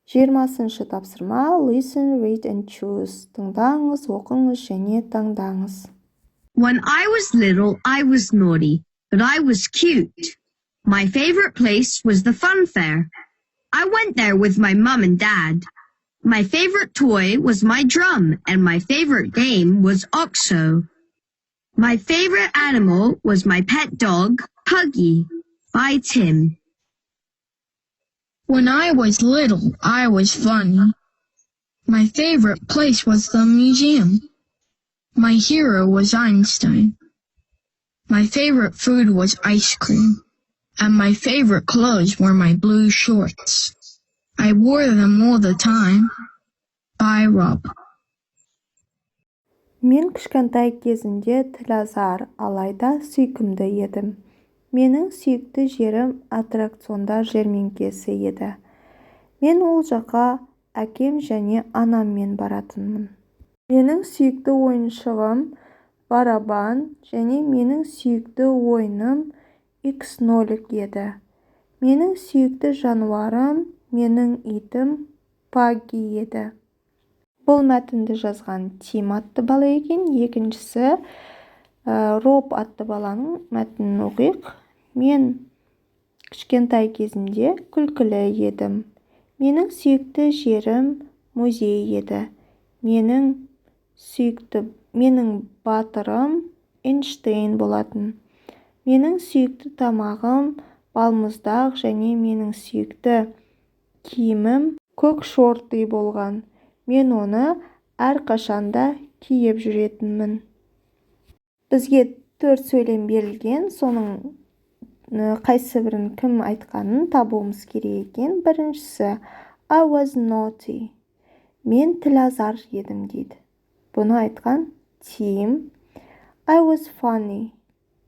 20-шы тапсырма Listen, read and choose. Тыңдаңыз, оқыңыз және таңдаңыз. When I was little, I was naughty, but I was cute. My favorite place was the fun fair. I went there with my mum and dad. My favorite toy was my drum, and my favorite game was OXO. My favorite animal was my pet dog, Puggy, by Tim. When I was little, I was funny. My favorite place was the museum. My hero was Einstein. My favorite food was ice cream. And my favorite clothes were my blue shorts. I wore them all the time. By Rob. Мен кішкентай кезімде тілазар, алайда сүйкімді едім. Менің сүйікті жерім аттракциондар жәрмеңкесі еді. Мен ол жаққа әкем және анаммен баратынмын. Менің сүйікті ойыншығым барабан және менің сүйікті ойыным X0 еді. Менің сүйікті жануарым менің итім Пагги еді. Бұл мәтінді жазған Тим атты бала екен. Екіншісі Роб атты баланың мәтінін оқиық. Мен кішкентай кезімде күлкілі едім. Менің сүйікті жерім музей еді. Менің батырым Эйнштейн болатын. Менің сүйікті тамағым балмұздақ және менің сүйікті киімім көк шорты болған. Мен оны әрқашанда киіп жүретінмін. Бізге 4 сөйлем берілген, соның қайсы бірін кім айтқанын табуымыз керек екен. Біріншісі, I was naughty. Мен тілазар едім дейді. Бұны айтқан Тим. I was funny.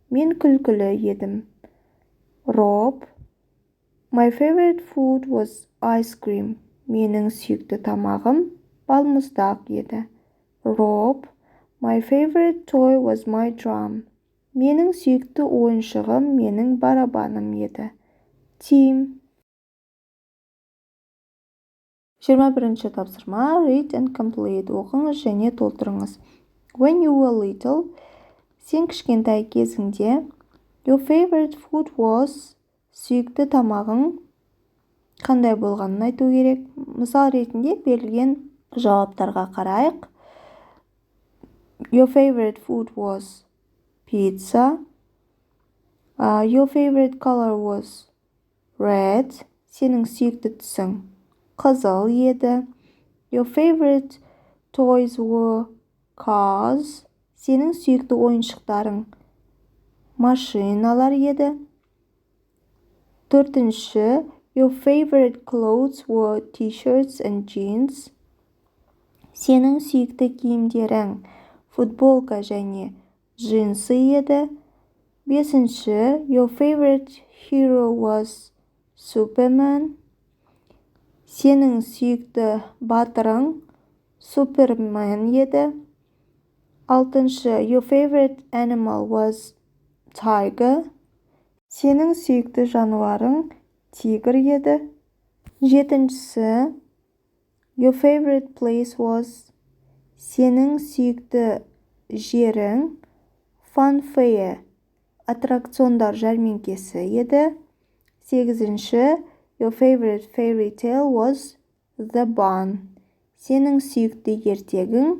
Мен күлкілі едім. Rob. My favorite food was ice cream. Менің сүйікті тамағым балмұздақ еді. Rob. My favorite toy was my drum. Менің сүйікті ойыншығым менің барабаным еді. Тим. 21-ші тапсырма Read and complete. Оқыңыз және толтырыңыз. When you were little, сен кішкентай кезіңде your favorite food was сүйікті тамағың қандай болғанын айту керек. Мысал ретінде берілген жауаптарға қарайық. Your favorite food was pizza. Your favorite color was red. Сенің сүйікті түсің қызыл еді. Your favorite toys were cars. Сенің сүйікті ойыншықтарың машиналар еді. 4-ші, your favorite clothes were t-shirts and jeans. Сенің сүйікті киімдерің футболка және джинсы еді. 5-ші, your favorite hero was Superman. Сенің сүйікті батырың Супермен еді. 6-ші, your favorite animal was tiger. Сенің сүйікті жануарың тигр еді. 7-ші, your favorite place was. Сенің сүйікті жерің fun fair, аттракциондар жәрмеңкесі еді. 8-ші, your favorite fairy tale was the bun. Сенің сүйікті ертегің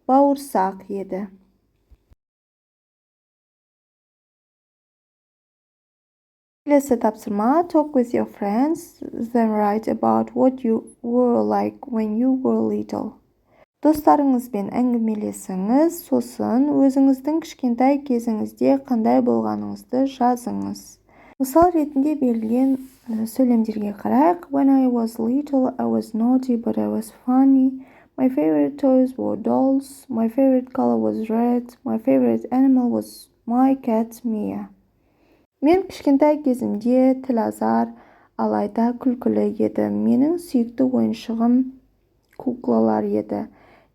бауырсақ еді. Келесі тапсырма talk with your friends, then write about what you were like when you were little. Достарыңызбен әңгімелесіңіз, сосын өзіңіздің кішкентай кезіңізде қандай болғаныңызды жазыңыз. Мысал ретінде берілген сөйлемдерге қарайық. When I was little, I was naughty, but I was funny. My favorite toys were dolls. My favorite color was red. My favorite animal was my cat, Mia. Мен кішкентай кезімде тілазар, алайда күлкілі еді. Менің сүйікті ойыншығым куклалар еді.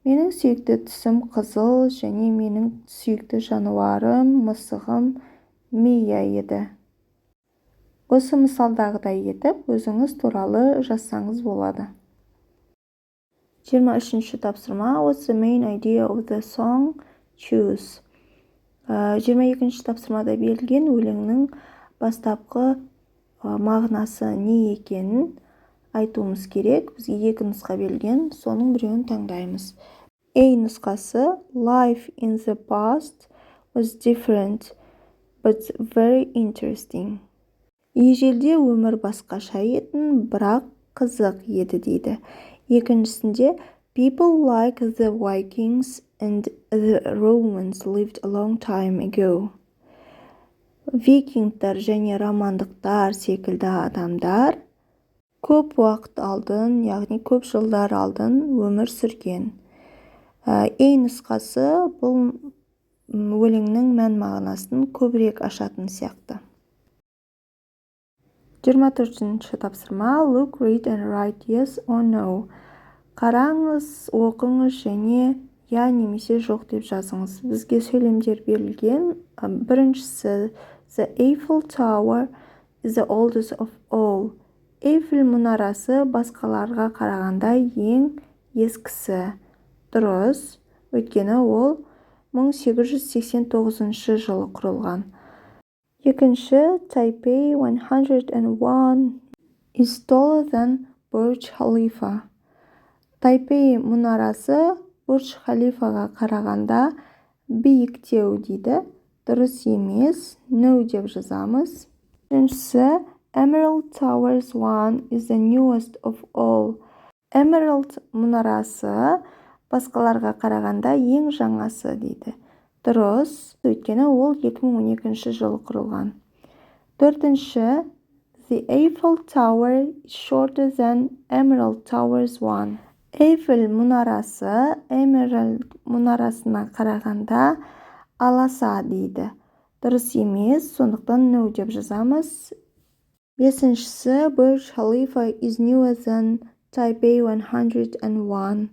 Менің сүйікті түсім қызыл және менің сүйікті жануарым, мысығым Мия еді. Осы мысалдағыдай етіп, өзіңіз туралы жазсаңыз болады. 23-ші тапсырма. What's the main idea of the song? Choose. 22-ші тапсырмада берілген өлеңнің бастапқы мағынасы не екенін айтуымыз керек. Бізге екі нұсқа берілген, соның біреуін таңдаймыз. A нұсқасы Life in the past was different but very interesting. Ежелде өмір басқаша етін, бірақ қызық еді дейді. Екіншісінде People like the Vikings and the Romans lived a long time ago. Викингтар және романдықтар секілді адамдар көп уақыт алдын, яғни көп жылдар алдын өмір сүрген. Нұсқасы бұл өлеңнің мән мағынасын көбірек ашатын сияқты. 24-ші тапсырма. Look, read and write yes or no. Қараңыз, оқыңыз және я немесе жоқ деп жазыңыз. Бізге сөйлемдер берілген. Біріншісі The Eiffel Tower is the oldest of all. Эйфель мұнарасы басқаларға қарағанда ең ескісі. Дұрыс, өйткені ол 1889 жылы құрылған. Екінші, Taipei 101 is taller than Burj Khalifa. Тайпей мұнарасы Бурдж Халифаға қарағанда биіктеу дейді. Дұрыс емес, no деп жазамыз. Үшіншісі, Emerald Towers 1 is the newest of all. Emerald мұнарасы басқаларға қарағанда ең жаңасы дейді. Дұрыс, өйткені ол 2012 жылы құрылған. Төртінші, The Eiffel Tower is shorter than Emerald Towers 1. Эйфель мұнарасы Emerald мұнарасына қарағанда аласа дейді. Дұрыс емес, сондықтан no деп жазамыз. Бесіншісі, Burj Khalifa is newer than Taipei 101.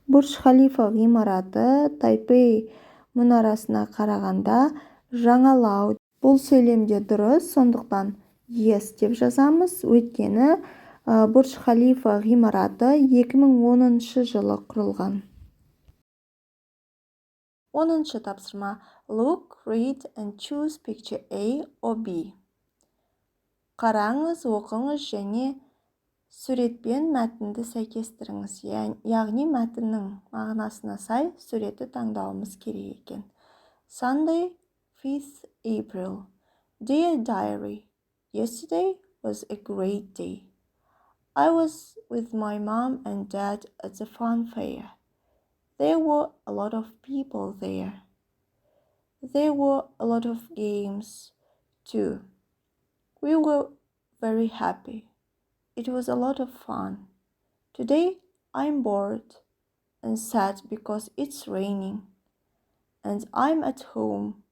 Бурдж Халифа ғимараты Тайпей мұнарасына қарағанда жаңалау. Бұл сөйлемде дұрыс, сондықтан yes деп жазамыз. Өйткені Бурдж Халифа ғимараты 2010 жылы құрылған. 10-шы тапсырма. Look, read and choose picture A or B. Қараңыз, оқыңыз және суретпен мәтінді сәйкестіріңіз. Яғни мәтіннің мағынасына сай суретті таңдауымыз керек екен. Sunday, 5th April. Dear Diary, yesterday was a great day. I was with my mom and dad at the fun fair. There were a lot of people there. There were a lot of games too. We were very happy. It was a lot of fun. Today I'm bored and sad because it's raining and I'm at home.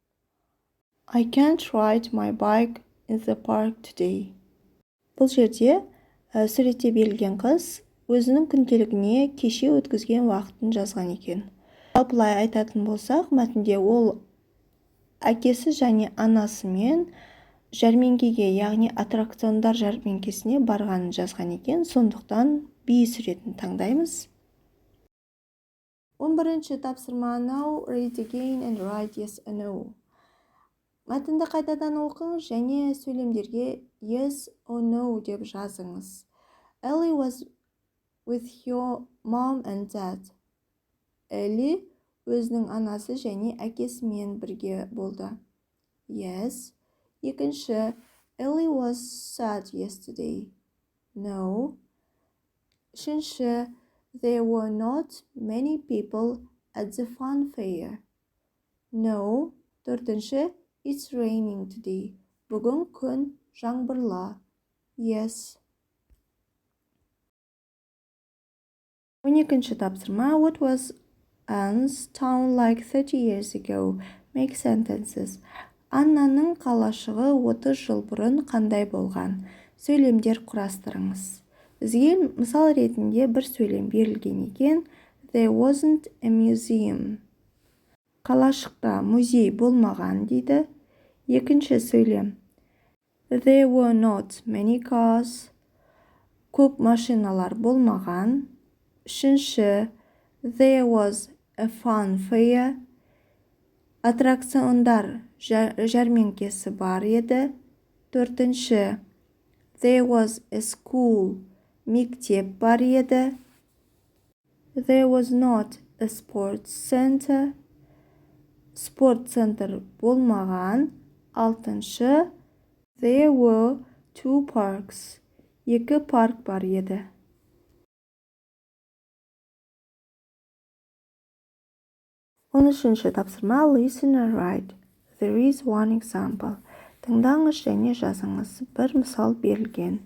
I can't ride my bike in the park today. Бұл жерде суретте берілген қыз өзінің күнделігіне кеше өткізген уақытын жазған екен. Былай айтатын болсақ, мәтінде ол әкесі және анасымен жәрмеңкеге, яғни аттракциондар жәрмеңкесіне барғанын жазған екен. Сондықтан B суретін таңдаймыз. 11-ші тапсырма. Now read again and write yes or no. Мәтінді қайтадан оқыңыз және сөйлемдерге yes or no деп жазыңыз. Ellie was with your mom and dad. Ellie өзінің анасы және әкесімен бірге болды. Yes. Екінші, Ellie was sad yesterday. No. Үшінші, there were not many people at the fun fair. No. Төртінші, it's raining today. Бүгін күн жаңбырлы. Yes. 12-ші тапсырма. What was Anne's town like 30 years ago? Make sentences. Аннаның қалашығы 30 жыл бұрын қандай болған? Сөйлемдер құрастырыңыз. Бізге мысал ретінде бір сөйлем берілген екен. There wasn't a museum. Қалашықта музей болмаған дейді. Екінші сөйлем. There were not many cars. Көп машиналар болмаған. Үшінші, there was a fun fair. Аттракциондар жәрмеңкесі бар еді. Төртінші, there was a school. Мектеп бар еді. There was not a sports center. Спорт центр болмаған. Алтыншы, there were two parks. Екі парк бар еді. 13-ші тапсырма listen and write. There is one example. Тыңдаңыз және жазыңыз. Бір мысал берілген.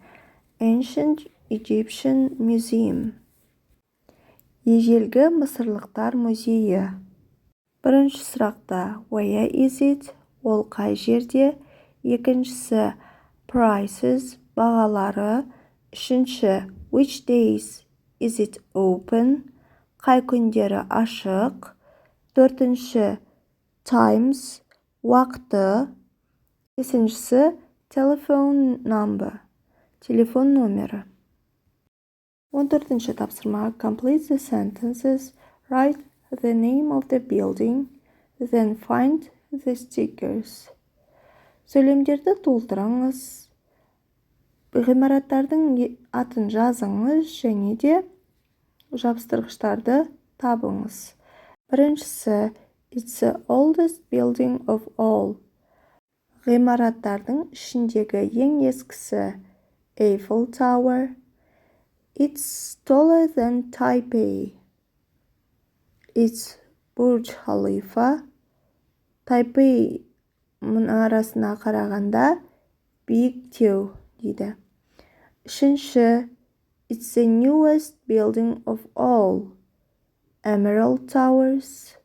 Ancient Egyptian Museum. Ежелгі мысырлықтар музейі. Бірінші сұрақта where is it? Ол қай жерде? Екіншісі prices, бағалары. Үшінші which days is it open? Қай күндері ашық? Төртінші times, уақыты. Бесіншісі telephone number, телефон номері. 14-ші тапсырма complete the sentences, write the name of the building, then find the stickers. Сөйлемдерді толтырыңыз, ғимараттардың атын жазыңыз және де жабыстырғыштарды табыңыз. Біріншісі it's the oldest building of all. Ғимараттардың ішіндегі ең ескісі Eiffel Tower. It's taller than Taipei. It's Burj Khalifa. Taipei мұнарасына қарағанда биіктеу дейді. Үшінші it's the newest building of all. Emerald Towers.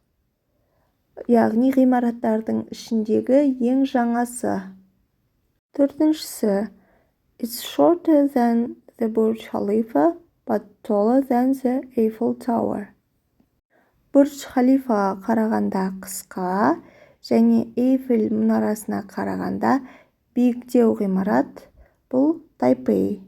Яғни ғимараттардың ішіндегі ең жаңасы. Төртіншісі it's shorter than the Burj Khalifa but taller than the Eiffel Tower. Бурдж Халифаға қарағанда қысқа және Эйфель мұнарасына қарағанда биіктеу ғимарат бұл Тайпей.